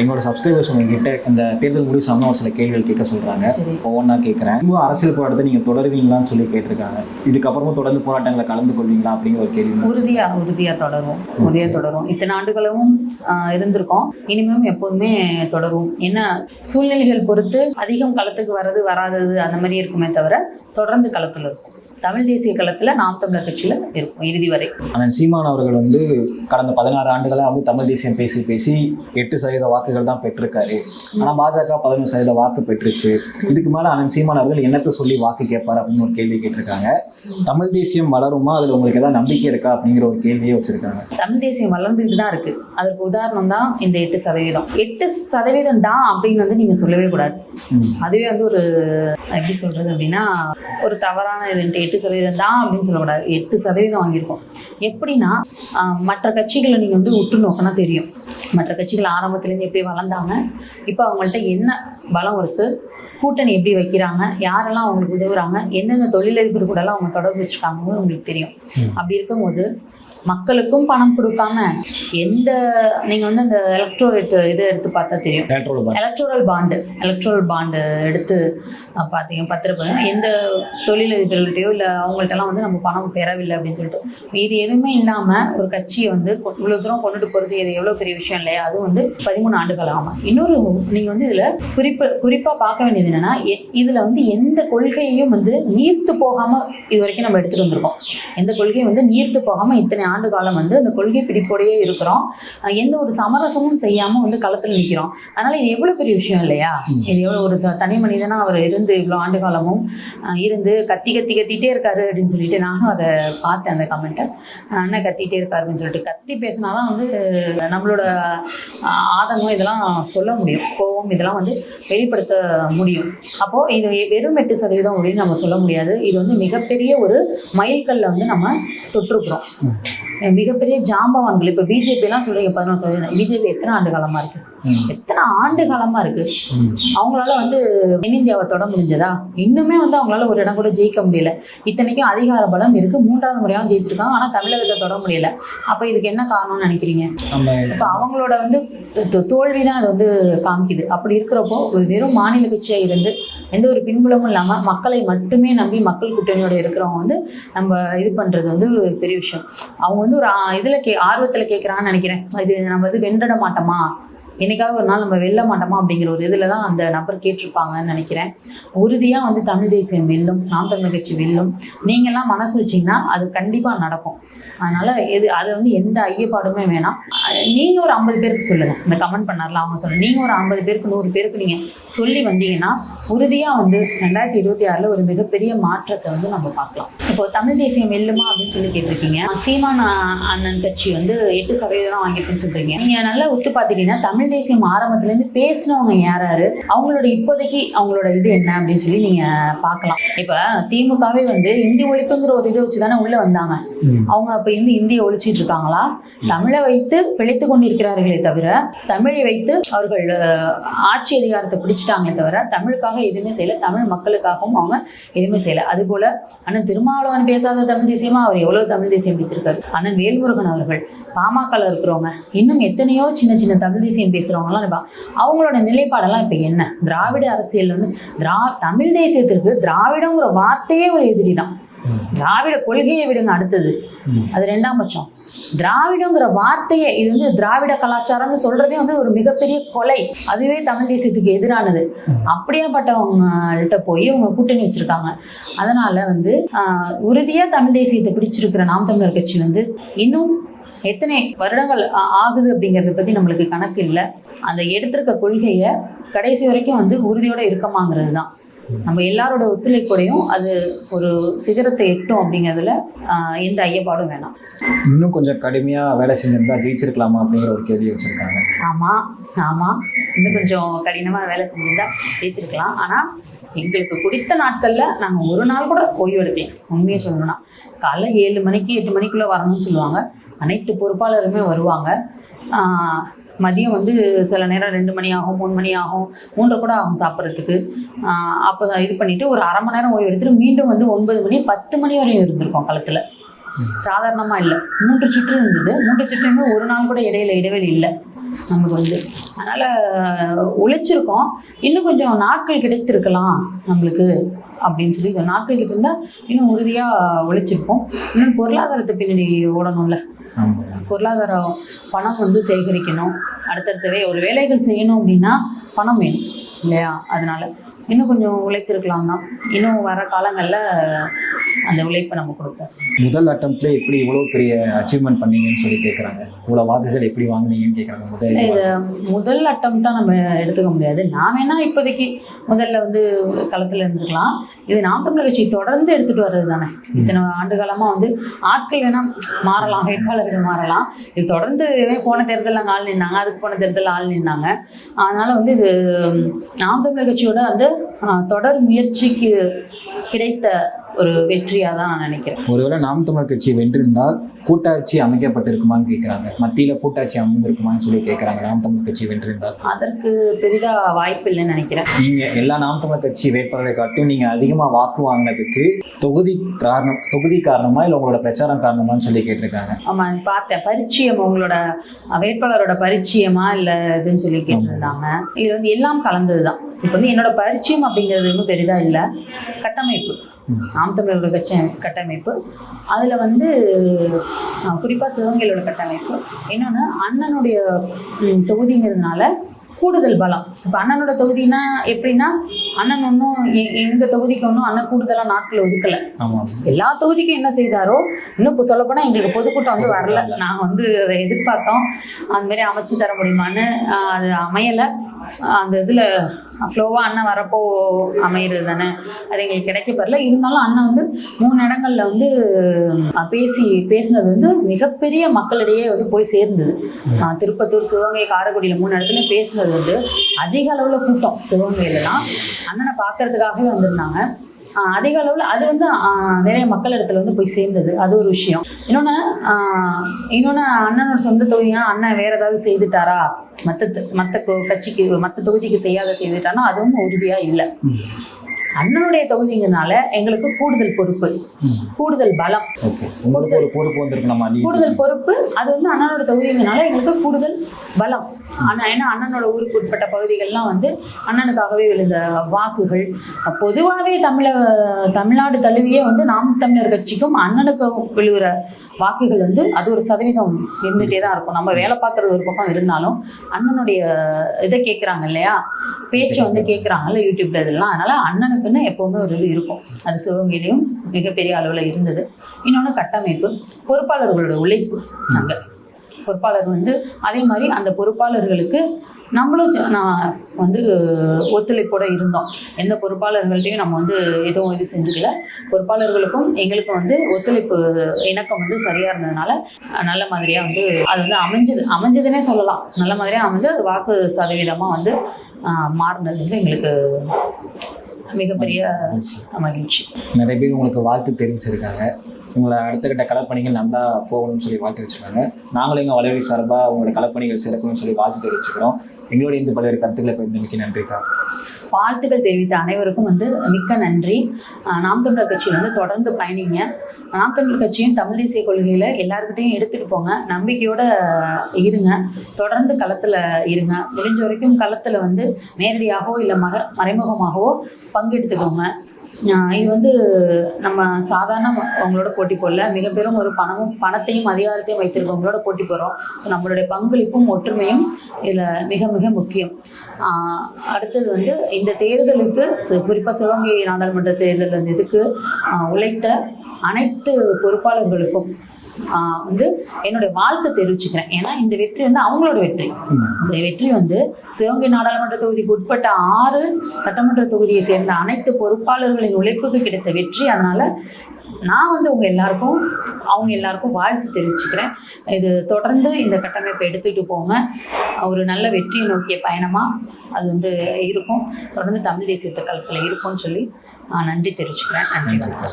எங்களோட சப்ஸ்கிரைபர்ஸ் உங்ககிட்ட இந்த தேர்தல் முடிவு சமயம் ஒரு சில கேள்விகள் கேட்க சொல்கிறாங்க. ஒவ்வொன்றா கேட்குறேன். இன்னும் அரசியல் போராட்டத்தை நீங்கள் தொடருவீங்களான்னு சொல்லி கேட்டிருக்காங்க. இதுக்கப்புறமும் தொடர்ந்து போராட்டங்களை கலந்து கொள்வீங்களா அப்படிங்கிற ஒரு கேள்வி. உறுதியாக தொடரும். இத்தனை ஆண்டுகளும் இருந்திருக்கோம், இனிமேலும் எப்போதுமே தொடரும். என்ன சூழ்நிலைகள் பொறுத்து அதிகம் களத்துக்கு வராதது அந்த மாதிரி இருக்குமே தவிர தொடர்ந்து களத்தில் இருக்கும். தமிழ் தேசிய களத்தில் நாம் தமிழர் கட்சியில் இருக்கும் இறுதி வரை. அண்ணன் சீமான் அவர்கள் கடந்த 16 ஆண்டுகளாக தமிழ் தேசியம் பேசி 8% வாக்குகள் தான் பெற்றிருக்காரு. ஆனால் பாஜக 11% வாக்கு பெற்றுச்சு. இதுக்கு மேலே அண்ணன் சீமான் அவர்கள் என்னத்தை சொல்லி வாக்கு கேட்பார் அப்படின்னு ஒரு கேள்வி கேட்டிருக்காங்க. தமிழ் தேசியம் வளருமா, அதில் உங்களுக்கு ஏதாவது நம்பிக்கை இருக்கா அப்படிங்கிற ஒரு கேள்வியே வச்சிருக்காங்க. தமிழ் தேசியம் வளர்ந்துட்டு தான் இருக்கு. அதற்கு உதாரணம் தான் இந்த 8%. 8% தான் அப்படின்னு நீங்கள் சொல்லவே கூடாது. அதுவே ஒரு எப்படி சொல்றது அப்படின்னா ஒரு தவறான இது. 8% தான் அப்படின்னு சொல்லக்கூடாது. 8% வாங்கியிருக்கோம். எப்படின்னா மற்ற கட்சிகளை நீங்கள் உற்று நோக்கினா தெரியும். மற்ற கட்சிகள் ஆரம்பத்துலேருந்து எப்படி வளர்ந்தாங்க, இப்போ அவங்கள்ட்ட என்ன பலம் இருக்குது, கூட்டணி எப்படி வைக்கிறாங்க, யாரெல்லாம் அவங்களுக்கு உதவுறாங்க, எந்தெந்த தொழிலதிபர் கூடலாம் அவங்க தொடர்பு வச்சுருக்காங்கன்னு உங்களுக்கு தெரியும். அப்படி இருக்கும்போது மக்களுக்கும் பணம் கொடுக்காம நீங்கள் அந்த எலக்ட்ரோரேட் இதை எடுத்து பார்த்தா தெரியும். எலக்ட்ரோரல் பாண்டு எடுத்து பார்த்தீங்க பத்திரப்பது எந்த தொழிலதிபர்கள்ட்டையோ இல்லை அவங்கள்ட்டலாம் நம்ம பணம் பெறவில்லை அப்படின்னு சொல்லிட்டு இது எதுவுமே இல்லாமல் ஒரு கட்சியை இவ்வளோ தூரம் கொண்டுட்டு போகிறது இது எவ்வளோ பெரிய விஷயம் இல்லையா. அது 13 ஆண்டுகள் ஆகும். இன்னொரு நீங்கள் இதில் குறிப்பாக பார்க்க வேண்டியது என்னென்னா, இதில் எந்த கொள்கையையும் நீர்த்து போகாமல் இது வரைக்கும் நம்ம எடுத்துகிட்டு வந்திருக்கோம். எந்த கொள்கையும் நீர்த்து போகாமல் இத்தனை ஆண்டு காலம் அந்த கொள்கை பிடிப்போடையே இருக்கிறோம். எந்த ஒரு சமரசமும் செய்யாம களத்தில் நிற்கிறோம். அதனால இது எவ்வளவு பெரிய விஷயம் இல்லையா. இது எவ்வளவு ஒரு தனி மனிதனா அவர் இருந்து இவ்வளவு ஆண்டு காலமும் இருந்து கத்திட்டே இருக்காரு அப்படின்னு சொல்லிட்டு நானும் அதை பார்த்தேன். அந்த கமெண்ட்டை அண்ணன் கத்திட்டே இருக்காரு அப்படின்னு சொல்லிட்டு கத்தி பேசினாதான் நம்மளோட ஆதங்கம் இதெல்லாம் சொல்ல முடியும், கோபம் இதெல்லாம் வெளிப்படுத்த முடியும். அப்போ இது வெறும் 8% அப்படின்னு நம்ம சொல்ல முடியாது. இது மிகப்பெரிய ஒரு மைல்கல்ல நம்ம தொற்றுக்கிறோம். மிகப்பெரிய ஜாம்பவான்கள் இப்போ பிஜேபி எல்லாம் சொல்றீங்க 11%. பிஜேபி எத்தனை ஆண்டு காலமா இருக்கு, எத்தனை ஆண்டு காலமா இருக்கு. அவங்களால தென்னிந்தியாவை தொட முடிஞ்சதா? இன்னுமே அவங்களால ஒரு இடம் கூட ஜெயிக்க முடியல. இத்தனைக்கும் அதிகார பலம் இருக்கு, 3வது முறையாகவும் ஜெயிச்சிருக்காங்க. ஆனா தமிழகத்தை தொட முடியல. அப்ப இதுக்கு என்ன காரணம்னு நினைக்கிறீங்க? இப்ப அவங்களோட தோல்விதான் அது காமிக்குது. அப்படி இருக்கிறப்போ ஒரு வெறும் மாநில கட்சியா இருந்து எந்த ஒரு பின்புலமும் இல்லாம மக்களை மட்டுமே நம்பி மக்கள் கூட்டணியோட இருக்கிறவங்க நம்ம இது பண்றது பெரிய விஷயம். அவங்க ஒரு இதுல ஆர்வத்துல கேட்கறாங்கன்னு நினைக்கிறேன். இது நம்ம வென்றிட மாட்டோமா, என்னைக்காவது ஒரு நாள் நம்ம வெல்ல மாட்டோமா அப்படிங்கிற ஒரு இதில் தான் அந்த நபர் கேட்டிருப்பாங்கன்னு நினைக்கிறேன். உறுதியாக தமிழ் தேசியம் வெல்லும், நாம் தமிழர் கட்சி வெல்லும். நீங்கள்லாம் மனசு வச்சிங்கன்னா அது கண்டிப்பாக நடக்கும். அதனால் அது எந்த ஐயப்பாடுமே வேணாம். நீங்கள் ஒரு 50 பேருக்கு சொல்லுங்கள். இந்த கமெண்ட் பண்ணார்ல அவங்க சொல்லுங்கள். நீங்கள் ஒரு 50 பேருக்கு 100 பேருக்கு நீங்கள் சொல்லி வந்தீங்கன்னா உறுதியாக 2026 ஒரு மிகப்பெரிய மாற்றத்தை நம்ம பார்க்கலாம். இப்போ தமிழ் தேசியம் வெல்லுமா அப்படின்னு சொல்லி கேட்டிருக்கீங்க. சீமான் அண்ணன் கட்சி 8% தான் வாங்கிட்டுன்னு சொல்கிறீங்க. நீங்கள் நல்லா ஒத்து பார்த்துட்டீங்கன்னா தமிழ் தேசியம் ஆரம்பத்துலேருந்து பேசினவங்க யாராரு, அவங்களோட இப்போதைக்கு அவங்களோட இது என்ன அப்படின்னு சொல்லி நீங்கள் பார்க்கலாம். இப்போ திமுகவே இந்தி ஒழிப்புங்கிற ஒரு இதை வச்சு தானே உள்ளே வந்தாங்க. அவங்க அப்போ இந்தியை ஒழிச்சிட்டு இருக்காங்களா? தமிழை வைத்து பிழைத்து கொண்டிருக்கிறார்களே தவிர தமிழை வைத்து அவர்கள் ஆட்சி அதிகாரத்தை பிடிச்சிட்டாங்களே தவிர தமிழுக்காக எதுவுமே செய்யல, தமிழ் மக்களுக்காகவும் அவங்க எதுவுமே செய்யல. அது போல அண்ணன் திருமாவளவன் பேசாத தமிழ் தேசியமா அவர் எவ்வளவு தமிழ் தேசியம் பேசியிருக்காரு. அண்ணன் வேல்முருகன் அவர்கள், பாமகல இருக்கிறவங்க, இன்னும் எத்தனையோ சின்ன சின்ன தமிழ் தேசியம் பேசுறவங்கலாம் அவங்களோட நிலைப்பாடெல்லாம் இப்ப என்ன? திராவிட அரசியல் தமிழ் தேசியத்திற்கு திராவிடங்கிற வார்த்தையே ஒரு எதிரி தான். திராவிட கொள்கையை விடுங்க, அடுத்தது அது 2ஆம் பட்சம். திராவிடங்கிற வார்த்தையே இது திராவிட கலாச்சாரம்னு சொல்றதே ஒரு மிகப்பெரிய கொலை. அதுவே தமிழ் தேசியத்துக்கு எதிரானது. அப்படியாப்பட்டவங்கள்ட்ட போய் அவங்க கூட்டணி வச்சிருக்காங்க. அதனால உறுதியா தமிழ் தேசியத்தை பிடிச்சிருக்கிற நாம் தமிழர் கட்சி இன்னும் எத்தனை வருடங்கள் ஆகுது அப்படிங்கிறத பத்தி நம்மளுக்கு கணக்கு இல்லை. அந்த எடுத்திருக்க கொள்கையை கடைசி வரைக்கும் உறுதியோட இருக்கமாங்கிறது தான். நம்ம எல்லாரோட ஒத்துழைப்போடையும் அது ஒரு சிகரத்தை எட்டும் அப்படிங்கிறதுல எந்த ஐயப்பாடும் வேணாம். இன்னும் கொஞ்சம் கடுமையா வேலை செஞ்சிருந்தா ஜெயிச்சிருக்கலாமா அப்படிங்கிற ஒரு கேள்வி வச்சிருக்காங்க. ஆமா, இன்னும் கொஞ்சம் கடினமா வேலை செஞ்சிருந்தா ஜெயிச்சிருக்கலாம். ஆனா எங்களுக்கு பிடித்த நாட்கள்ல நாங்கள் ஒரு நாள் கூட ஓய்வு எடுக்கலாம். உண்மையை சொல்லணும்னா காலைல 7 மணிக்கு 8 மணிக்குள்ள வரணும்னு சொல்லுவாங்க. அனைத்து பொறுப்பாளருமே வருவாங்க. மதியம் சில நேரம் 2 மணி ஆகும், 3 மணி ஆகும், 3 கூட ஆகும் சாப்பிட்றதுக்கு. அப்போ இது பண்ணிட்டு ஒரு அரை மணி நேரம் ஓய்வு எடுத்துட்டு மீண்டும் 9 மணி 10 மணி வரையும் இருந்திருக்கோம் களத்துல. சாதாரணமா இல்லை. 3 சுற்று இருந்தது. 3 சுற்றுமே ஒரு நாள் கூட இடைவெளி இல்லை. நமக்கு வந்து. அதனால் உழைச்சிருக்கோம், இன்னும் கொஞ்சம் நாட்கள் கிடைத்திருக்கலாம் நம்மளுக்கு அப்படின்னு சொல்லி நாட்கள் இருந்தால் இன்னும் உறுதியாக உழைச்சிருப்போம். இன்னும் பொருளாதாரத்தை பின்னாடி ஓடணும்ல, பொருளாதாரம் பணம் வந்து சேகரிக்கணும், அடுத்தடுத்தவே ஒரு வேலைகள் செய்யணும் அப்படின்னா பணம் வேணும் இல்லையா? அதனால் இன்னும் கொஞ்சம் உழைத்திருக்கலாம் தான். இன்னும் வர காலங்களில் அந்த உழைப்பை நம்ம கொடுப்போம். முதல் அட்டம்ப்ட்ல எப்படி இவ்வளோ பெரிய அச்சீவ்மெண்ட் பண்ணீங்கன்னு சொல்லி கேட்குறாங்க. இவ்வளோ வாக்குகள் எப்படி வாங்கினீங்கன்னு கேட்குறாங்க. இது முதல் அட்டம்ப்டாக நம்ம எடுத்துக்க முடியாது. நான் வேணா இப்போதைக்கு முதல்ல வந்து களத்தில் இருந்துருக்கலாம். இது நாம் தமிழர் கட்சி தொடர்ந்து எடுத்துகிட்டு வர்றது தானே. இத்தனை ஆண்டு காலமாக வந்து ஆட்கள் வேணால் மாறலாம், வேட்பாளர்கள் மாறலாம். இது தொடர்ந்து போன தேர்தலில் ஆள் நின்னாங்க, அதுக்கு போன தேர்தலில் ஆள் நின்னாங்க. அதனால் வந்து இது நாம் தமிழர் கட்சியோட வந்து தொடர் முயற்சிக்கு கிடைத்த ஒரு வெற்றியாக தான் நான் நினைக்கிறேன். ஒருவேளை நாம் தமிழர் கட்சி வென்றிருந்தால் கூட்டாட்சி அமைக்கப்பட்டிருக்குமான்னு கேட்குறாங்க. மத்தியில் கூட்டாட்சி அமைந்திருக்குமான்னு சொல்லி கேட்குறாங்க. நாம் தமிழர் கட்சி வென்றிருந்தால் அதற்கு பெரிதாக வாய்ப்பு இல்லைன்னு நினைக்கிறேன். நீங்கள் எல்லா நாம் தமிழர் கட்சி வேட்பாளர்களை காட்டும் நீங்கள் அதிகமாக வாக்கு வாங்கினதுக்கு தொகுதி காரணமா இல்லை உங்களோட பிரச்சாரம் காரணமான்னு சொல்லி கேட்டிருக்காங்க. ஆமாம், பார்த்தேன். பரிச்சயம், உங்களோட வேட்பாளரோட பரிச்சயமா இல்லை இதுன்னு சொல்லி கேட்டிருந்தாங்க. இது வந்து எல்லாம் கலந்தது தான். இப்போ வந்து என்னோட பரிச்சயம் அப்படிங்கிறது ஒன்றும் பெரிதாக இல்லை. கட்டமைப்பு, நாம் தமிழரோட கட்சி கட்டமைப்பு, அதில் வந்து குறிப்பாக சிவகங்கையோட கட்டமைப்பு, இன்னொன்று அண்ணனுடைய தொகுதிங்கிறதுனால கூடுதல் பலம். இப்போ அண்ணனோட தொகுதினா எப்படின்னா, அண்ணன் ஒன்றும் எங்கள் தொகுதிக்கு ஒன்றும் அண்ணன் கூடுதலாக நாட்கள் ஒதுக்கலை. எல்லா தொகுதிக்கும் என்ன செய்தாரோ, இன்னும் இப்போ சொல்லப்போனால் எங்களுக்கு பொதுக்கூட்டம் வந்து வரல. நாங்கள் வந்து அதை எதிர்பார்த்தோம், அதுமாரி அமைச்சு தர முடியுமான்னு. அது அமையலை. அந்த இதில் ஃப்ளோவாக அண்ணன் வரப்போ அமைகிறது தானே, அது எங்களுக்கு கிடைக்கப்படல. இருந்தாலும் அண்ணன் வந்து 3 இடங்களில் வந்து பேசினது வந்து மிகப்பெரிய மக்களிடையே வந்து போய் சேர்ந்தது. திருப்பத்தூர், சிவகங்கை, காரைக்குடியில் 3 இடத்துலையும் பேசினது வந்து அதிக அளவில் கூட்டம். சிவகங்கையிலலாம் அண்ணனை பார்க்கறதுக்காகவே வந்திருந்தாங்க. அதிக அளவில் அது வந்து நிறைய மக்கள் இடத்துல வந்து போய் சேர்ந்தது. அது ஒரு விஷயம். இன்னொன்று அண்ணனோட சொந்த தொகுதினா அண்ணன் வேறு ஏதாவது செய்துட்டாரா, மற்ற கட்சிக்கு மற்ற தொகுதிக்கு செய்யாத செய்துட்டானா, அதுவும் உறுதியாக இல்லை. அண்ணனுடைய தொகுதிங்கிறதுனால எங்களுக்கு கூடுதல் பொறுப்பு, கூடுதல் பலம், கூடுதல் பொறுப்பு. அது வந்து அண்ணனோட தொகுதிங்கிறதுனால எங்களுக்கு கூடுதல் பலம். ஏன்னா அண்ணனோட ஊருக்கு உட்பட்ட பகுதிகள்லாம் வந்து அண்ணனுக்காகவே விழுந்த வாக்குகள். பொதுவாகவே தமிழ்நாடு தழுவிய வந்து நாம் தமிழர் கட்சிக்கும் அண்ணனுக்கும் விழுகிற வாக்குகள் வந்து அது ஒரு சதவீதம் இருந்துகிட்டே தான் இருக்கும். நம்ம வேலை பார்க்குறது ஒரு பக்கம் இருந்தாலும் அண்ணனுடைய இதை கேட்குறாங்க இல்லையா, பேச்சை வந்து கேட்குறாங்கல்ல யூடியூப்ல இதெல்லாம். அதனால் அண்ணனுக்குன்னு எப்போவுமே ஒரு இது இருக்கும். அது சிவகங்கையிலையும் மிகப்பெரிய அளவில் இருந்தது. இன்னொன்று கட்டமைப்பு, பொறுப்பாளர்களோட உழைப்பு. நாங்கள் பொறுப்பாளர் வந்து அதே மாதிரி அந்த பொறுப்பாளர்களுக்கு நம்மளும் நான் வந்து ஒத்துழைப்போடு இருந்தோம். எந்த பொறுப்பாளர்கள்ட்டையும் நம்ம வந்து எதுவும் இது செஞ்சுக்கல. பொறுப்பாளர்களுக்கும் எங்களுக்கும் வந்து ஒத்துழைப்பு இணக்கம் வந்து சரியாக இருந்ததுனால நல்ல மாதிரியாக வந்து அது வந்து அமைஞ்சதுன்னே சொல்லலாம். நல்ல மாதிரியாக அமைஞ்சு அது வாக்கு சதவீதமாக வந்து மாறினது வந்து எங்களுக்கு மிகப்பெரிய மகிழ்ச்சி. நிறைய பேர் உங்களுக்கு வாழ்த்து தெரிவிச்சிருக்காங்க. உங்களை அடுத்த கட்ட களப்பணிகள் நல்லா போகணும்னு சொல்லி வாழ்த்து வச்சுருக்காங்க. நாங்களும் எங்கள் வலைவலி சார்பாக உங்களோட களப்பணிகள் சிறக்கணும்னு சொல்லி வாழ்த்து தெரிவிச்சுக்கிறோம். எங்களோட இந்த பல்வேறு கருத்துக்களை பகிர்ந்து மிக்க நன்றிக்கா. வாழ்த்துக்கள் தெரிவித்த அனைவருக்கும் வந்து மிக்க நன்றி. நாம் தமிழர் கட்சியில் வந்து தொடர்ந்து பயணிங்க. நாம் தமிழர் கட்சியும் தமிழ் தேசிய கொள்கையில் எல்லாருக்கிட்டையும் எடுத்துகிட்டு போங்க. நம்பிக்கையோடு இருங்க. தொடர்ந்து களத்தில் இருங்க. முடிஞ்ச வரைக்கும் களத்தில் வந்து நேரடியாகவோ இல்லை மறைமுகமாகவோ பங்கெடுத்துக்கோங்க. இது வந்து நம்ம சாதாரண அவங்களோட போட்டி போடல, மிக பெரும் ஒரு பணத்தையும் அதிகாரத்தையும் வைத்திருக்கவங்களோட போட்டி போடுறோம். ஸோ நம்மளுடைய பங்களிப்பும் ஒற்றுமையும் இதில் மிக மிக முக்கியம். அடுத்தது வந்து இந்த தேர்தலுக்கு குறிப்பாக சிவகங்கை நாடாளுமன்ற தேர்தல் வந்து இதுக்கு உழைத்த அனைத்து பொறுப்பாளர்களுக்கும் வந்து என்னுடைய வாழ்த்து தெரிவிச்சுக்கிறேன். ஏன்னா இந்த வெற்றி வந்து அவங்களோட வெற்றி. இந்த வெற்றி வந்து சிவகங்கை நாடாளுமன்ற தொகுதிக்கு உட்பட்ட 6 சட்டமன்ற தொகுதியை சேர்ந்த அனைத்து பொறுப்பாளர்களின் உழைப்புக்கு கிடைத்த வெற்றி. அதனால நான் வந்து அவங்க எல்லாருக்கும் வாழ்த்து தெரிவிச்சுக்கிறேன். இது தொடர்ந்து இந்த கட்டமைப்பை எடுத்துகிட்டு போங்க. ஒரு நல்ல வெற்றியை நோக்கிய பயணமாக அது வந்து இருக்கும். தொடர்ந்து தமிழ் தேசியத்து களத்தில் இருக்கும்னு சொல்லி நன்றி தெரிவிச்சுக்கிறேன். நன்றி.